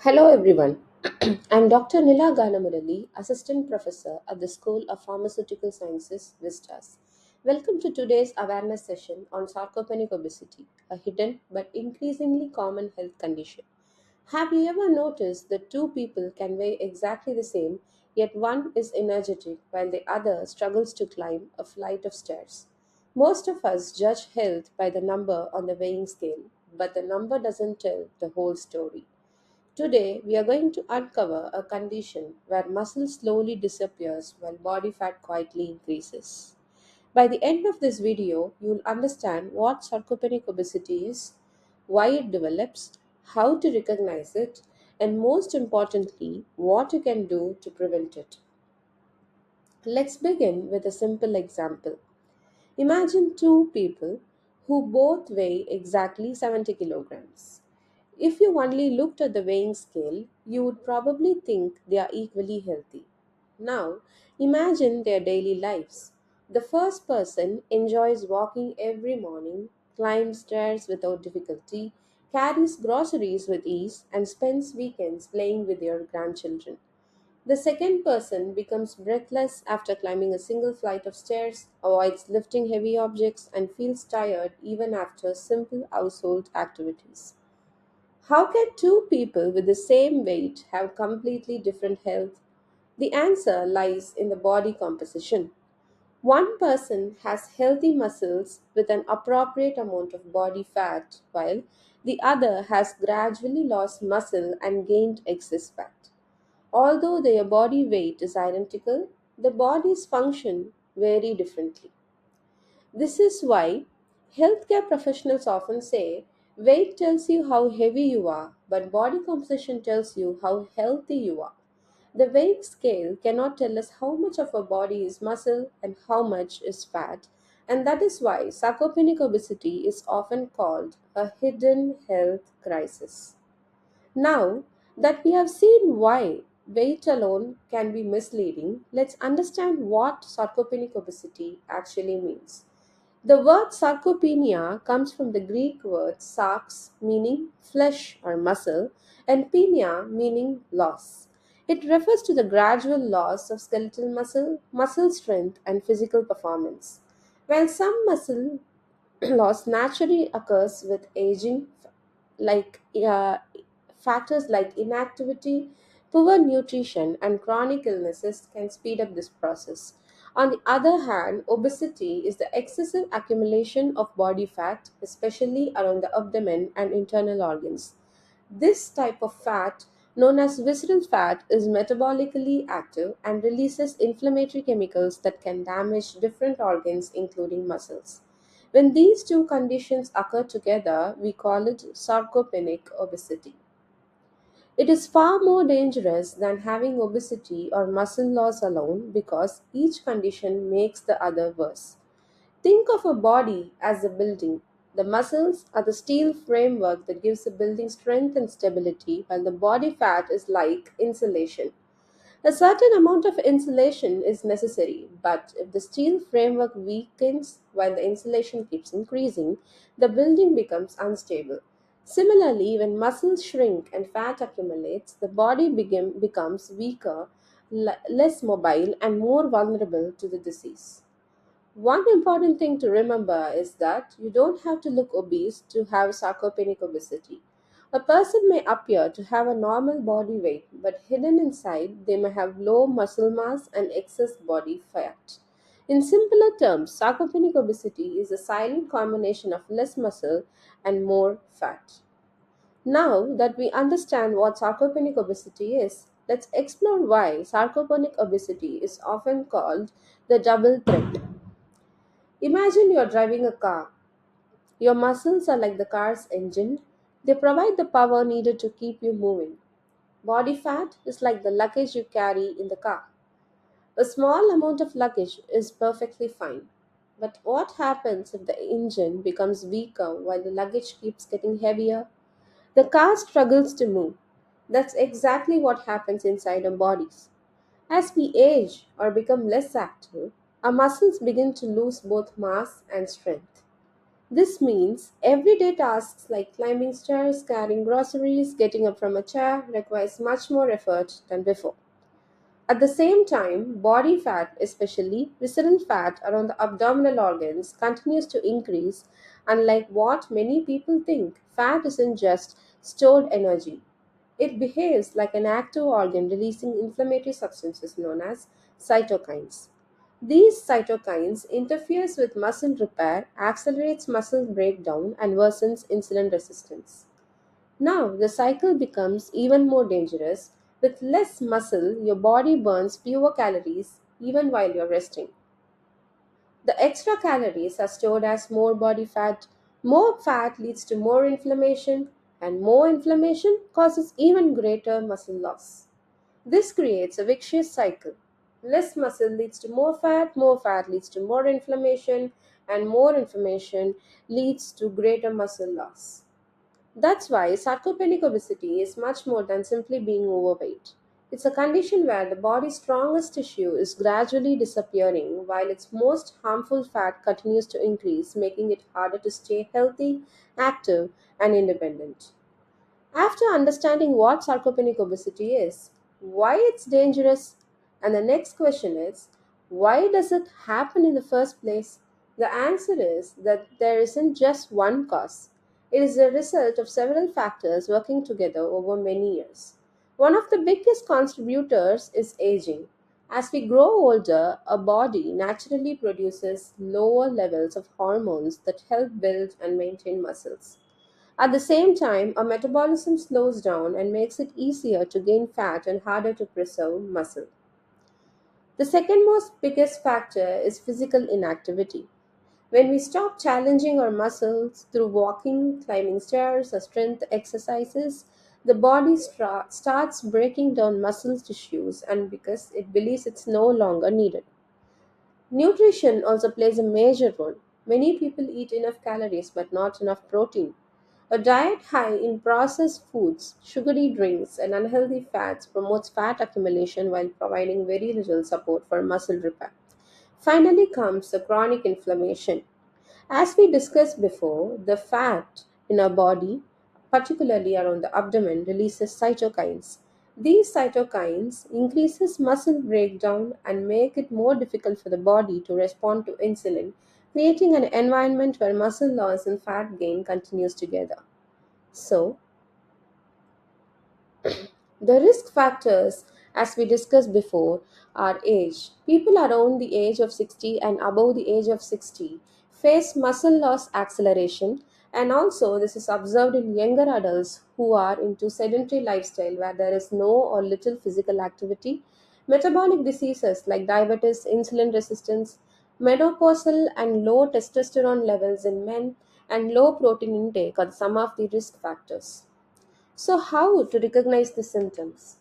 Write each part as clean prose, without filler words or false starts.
Hello everyone. I'm Dr. Nila Ganamurali, Assistant Professor at the School of Pharmaceutical Sciences, Vistas. Welcome to today's awareness session on sarcopenic obesity, a hidden but increasingly common health condition. Have you ever noticed that two people can weigh exactly the same, yet one is energetic while the other struggles to climb a flight of stairs? Most of us judge health by the number on the weighing scale, but the number doesn't tell the whole story. Today, we are going to uncover a condition where muscle slowly disappears while body fat quietly increases. By the end of this video, you will understand what sarcopenic obesity is, why it develops, how to recognize it, and most importantly, what you can do to prevent it. Let's begin with a simple example. Imagine two people who both weigh exactly 70 kilograms. If you only looked at the weighing scale, you would probably think they are equally healthy. Now, imagine their daily lives. The first person enjoys walking every morning, climbs stairs without difficulty, carries groceries with ease, and spends weekends playing with their grandchildren. The second person becomes breathless after climbing a single flight of stairs, avoids lifting heavy objects, and feels tired even after simple household activities. How can two people with the same weight have completely different health? The answer lies in the body composition. One person has healthy muscles with an appropriate amount of body fat, while the other has gradually lost muscle and gained excess fat. Although their body weight is identical, the body's function vary differently. This is why healthcare professionals often say weight tells you how heavy you are, but body composition tells you how healthy you are. The weight scale cannot tell us how much of our body is muscle and how much is fat, and that is why sarcopenic obesity is often called a hidden health crisis. Now that we have seen why weight alone can be misleading, let's understand what sarcopenic obesity actually means. The word sarcopenia comes from the Greek word sarx, meaning flesh or muscle, and penia, meaning loss. It refers to the gradual loss of skeletal muscle, muscle strength, and physical performance. While some muscle loss naturally occurs with aging, like factors like inactivity, poor nutrition, and chronic illnesses can speed up this process. On the other hand, obesity is the excessive accumulation of body fat, especially around the abdomen and internal organs. This type of fat, known as visceral fat, is metabolically active and releases inflammatory chemicals that can damage different organs, including muscles. When these two conditions occur together, we call it sarcopenic obesity. It is far more dangerous than having obesity or muscle loss alone because each condition makes the other worse. Think of a body as a building. The muscles are the steel framework that gives the building strength and stability, while the body fat is like insulation. A certain amount of insulation is necessary, but if the steel framework weakens while the insulation keeps increasing, the building becomes unstable. Similarly, when muscles shrink and fat accumulates, the body becomes weaker, less mobile, and more vulnerable to the disease. One important thing to remember is that you don't have to look obese to have sarcopenic obesity. A person may appear to have a normal body weight, but hidden inside they may have low muscle mass and excess body fat. In simpler terms, sarcopenic obesity is a silent combination of less muscle and more fat. Now that we understand what sarcopenic obesity is, let's explore why sarcopenic obesity is often called the double threat. Imagine you're driving a car. Your muscles are like the car's engine. They provide the power needed to keep you moving. Body fat is like the luggage you carry in the car. A small amount of luggage is perfectly fine. But what happens if the engine becomes weaker while the luggage keeps getting heavier? The car struggles to move. That's exactly what happens inside our bodies. As we age or become less active, our muscles begin to lose both mass and strength. This means everyday tasks like climbing stairs, carrying groceries, getting up from a chair requires much more effort than before. At the same time, body fat, especially visceral fat around the abdominal organs, continues to increase. Unlike what many people think, fat isn't just stored energy. It behaves like an active organ releasing inflammatory substances known as cytokines. These cytokines interferes with muscle repair, accelerates muscle breakdown and worsens insulin resistance. Now, the cycle becomes even more dangerous. With less muscle, your body burns fewer calories even while you're resting. The extra calories are stored as more body fat. More fat leads to more inflammation, and more inflammation causes even greater muscle loss. This creates a vicious cycle. Less muscle leads to more fat leads to more inflammation, and more inflammation leads to greater muscle loss. That's why sarcopenic obesity is much more than simply being overweight. It's a condition where the body's strongest tissue is gradually disappearing while its most harmful fat continues to increase, making it harder to stay healthy, active, and independent. After understanding what sarcopenic obesity is, why it's dangerous, and the next question is, why does it happen in the first place? The answer is that there isn't just one cause. It is the result of several factors working together over many years. One of the biggest contributors is aging. As we grow older, our body naturally produces lower levels of hormones that help build and maintain muscles. At the same time, our metabolism slows down and makes it easier to gain fat and harder to preserve muscle. The second most biggest factor is physical inactivity. When we stop challenging our muscles through walking, climbing stairs, or strength exercises, the body starts breaking down muscle tissues and because it believes it's no longer needed. Nutrition also plays a major role. Many people eat enough calories but not enough protein. A diet high in processed foods, sugary drinks, and unhealthy fats promotes fat accumulation while providing very little support for muscle repair. Finally comes the chronic inflammation. As we discussed before, the fat in our body, particularly around the abdomen, releases cytokines. These cytokines increases muscle breakdown and make it more difficult for the body to respond to insulin, creating an environment where muscle loss and fat gain continues together. So, the risk factors, as we discussed before, are age. People around the age of 60 and above the age of 60 face muscle loss acceleration, and also this is observed in younger adults who are into sedentary lifestyle where there is no or little physical activity. Metabolic diseases like diabetes, insulin resistance, menopausal and low testosterone levels in men, and low protein intake are some of the risk factors. So, how to recognize the symptoms?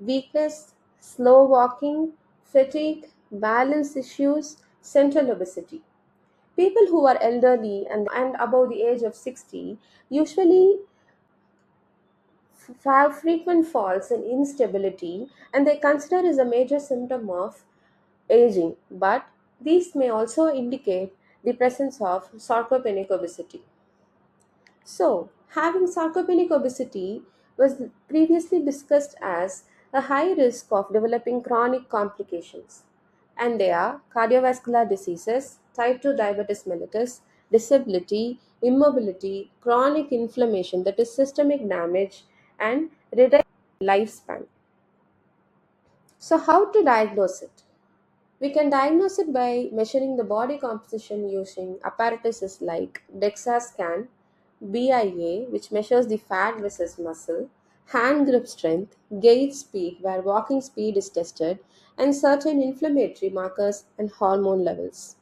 Weakness, slow walking, fatigue, balance issues, central obesity. People who are elderly and above the age of 60 usually have frequent falls and instability, and they consider as a major symptom of aging. But these may also indicate the presence of sarcopenic obesity. So, having sarcopenic obesity was previously discussed as a high risk of developing chronic complications, and they are cardiovascular diseases, type 2 diabetes mellitus, disability, immobility, chronic inflammation that is systemic damage, and reduced lifespan. So, how to diagnose it? We can diagnose it by measuring the body composition using apparatuses like DEXA scan, BIA, which measures the fat versus muscle, hand grip strength, gait speed, where walking speed is tested, and certain inflammatory markers and hormone levels.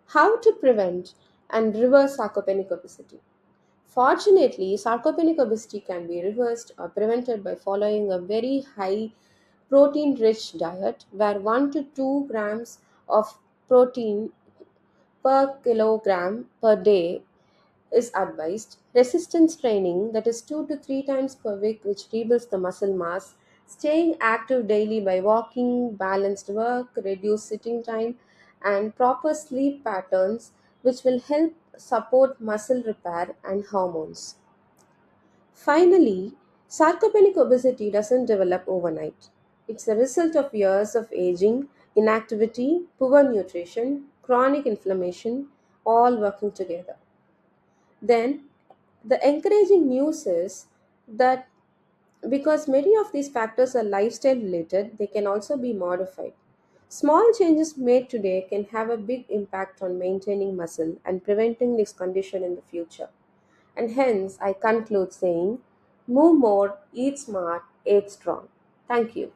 How to prevent and reverse sarcopenic obesity? Fortunately, sarcopenic obesity can be reversed or prevented by following a very high protein rich diet where 1 to 2 grams of protein per kilogram per day is advised. Resistance training, that is 2 to 3 times per week, which rebuilds the muscle mass. Staying active daily by walking, balanced work, reduced sitting time, and proper sleep patterns, which will help support muscle repair and hormones. Finally, sarcopenic obesity doesn't develop overnight. It's a result of years of aging, inactivity, poor nutrition, chronic inflammation, all working together. Then, the encouraging news is that because many of these factors are lifestyle related, they can also be modified. Small changes made today can have a big impact on maintaining muscle and preventing this condition in the future. And hence, I conclude saying, move more, eat smart, age strong. Thank you.